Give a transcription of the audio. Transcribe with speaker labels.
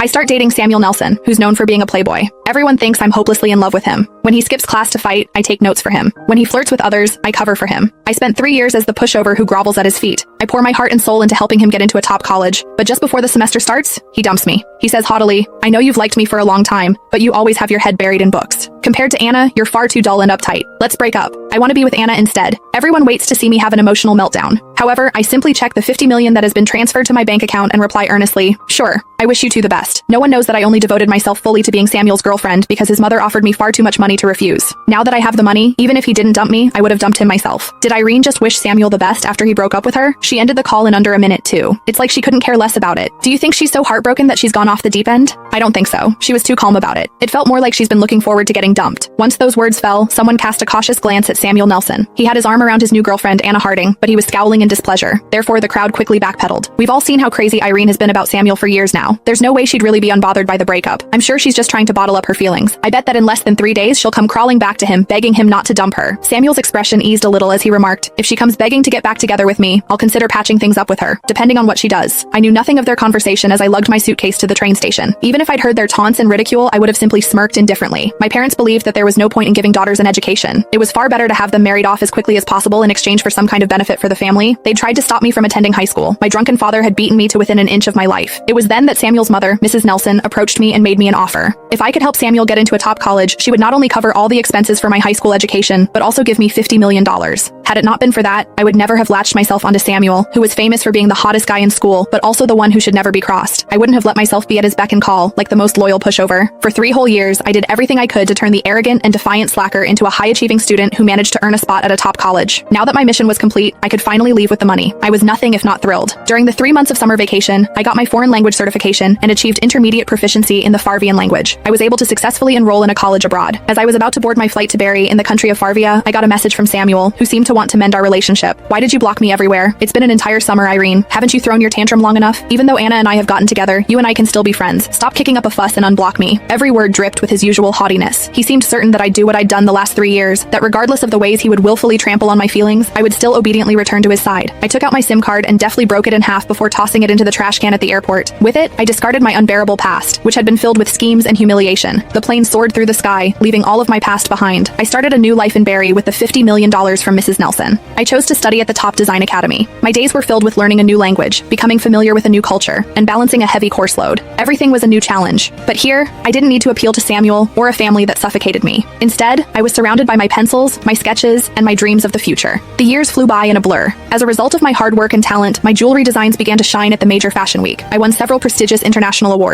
Speaker 1: I start dating Samuel Nelson, who's known for being a playboy. Everyone thinks I'm hopelessly in love with him. When he skips class to fight, I take notes for him. When he flirts with others, I cover for him. I spent 3 years as the pushover who grovels at his feet. I pour my heart and soul into helping him get into a top college, but just before the semester starts, he dumps me. He says haughtily, "I know you've liked me for a long time, but you always have your head buried in books. Compared to Anna, you're far too dull and uptight. Let's break up. I want to be with Anna instead." Everyone waits to see me have an emotional meltdown. However, I simply check the $50 million that has been transferred to my bank account and reply earnestly, "Sure, I wish you two the best." No one knows that I only devoted myself fully to being Samuel's girlfriend because his mother offered me far too much money to refuse. Now that I have the money, even if he didn't dump me, I would have dumped him myself. Did Irene just wish Samuel the best after he broke up with her? She ended the call in under a minute too. It's like she couldn't care less about it. Do you think she's so heartbroken that she's gone off the deep end? I don't think so. She was too calm about it. It felt more like she's been looking forward to getting dumped. Once those words fell, someone cast a cautious glance at Samuel Nelson. He had his arm around his new girlfriend, Anna Harding, but he was scowling in displeasure. Therefore, the crowd quickly backpedaled. We've all seen how crazy Irene has been about Samuel for years now. There's no way she'd really be unbothered by the breakup. I'm sure she's just trying to bottle up her feelings. I bet that in less than 3 days, she'll come crawling back to him, begging him not to dump her. Samuel's expression eased a little as he remarked, "If she comes begging to get back together with me, I'll consider patching things up with her, depending on what she does." I knew nothing of their conversation as I lugged my suitcase to the train station. Even if I'd heard their taunts and ridicule, I would have simply smirked indifferently. My parents believed that there was no point in giving daughters an education. It was far better to have them married off as quickly as possible in exchange for some kind of benefit for the family. They'd tried to stop me from attending high school. My drunken father had beaten me to within an inch of my life. It was then that Samuel's mother, Mrs. Nelson, approached me and made me an offer. If I could help Samuel get into a top college, she would not only cover all the expenses for my high school education, but also give me $50 million. Had it not been for that, I would never have latched myself onto Samuel, who was famous for being the hottest guy in school, but also the one who should never be crossed. I wouldn't have let myself be at his beck and call, like the most loyal pushover. For 3 whole years, I did everything I could to turn the arrogant and defiant slacker into a high-achieving student who managed to earn a spot at a top college. Now that my mission was complete, I could finally leave with the money. I was nothing if not thrilled. During the 3 months of summer vacation, I got my foreign language certification and achieved intermediate proficiency in the Farvian language. I was able to successfully enroll in a college abroad. As I was about to board my flight to Bari in the country of Farvia, I got a message from Samuel, who seemed to want to mend our relationship. "Why did you block me everywhere? It's been an entire summer, Irene. Haven't you thrown your tantrum long enough? Even though Anna and I have gotten together, you and I can still be friends. Stop kicking up a fuss and unblock me." Every word dripped with his usual haughtiness. He seemed certain that I'd do what I'd done the last 3 years, that regardless of the ways he would willfully trample on my feelings, I would still obediently return to his side. I took out my SIM card and deftly broke it in half before tossing it into the trash can at the airport. With it, I discarded my unbearable past, which had been filled with schemes and humiliation. The plane soared through the sky, leaving all of my past behind. I started a new life in Bari with the $50 million from Mrs. Nelson. I chose to study at the top design academy. My days were filled with learning a new language, becoming familiar with a new culture, and balancing a heavy course load. Everything was a new challenge. But here, I didn't need to appeal to Samuel or a family that suffocated me. Instead, I was surrounded by my pencils, my sketches, and my dreams of the future. The years flew by in a blur. As a result of my hard work and talent, my jewelry designs began to shine at the major fashion week. I won several prestigious international awards.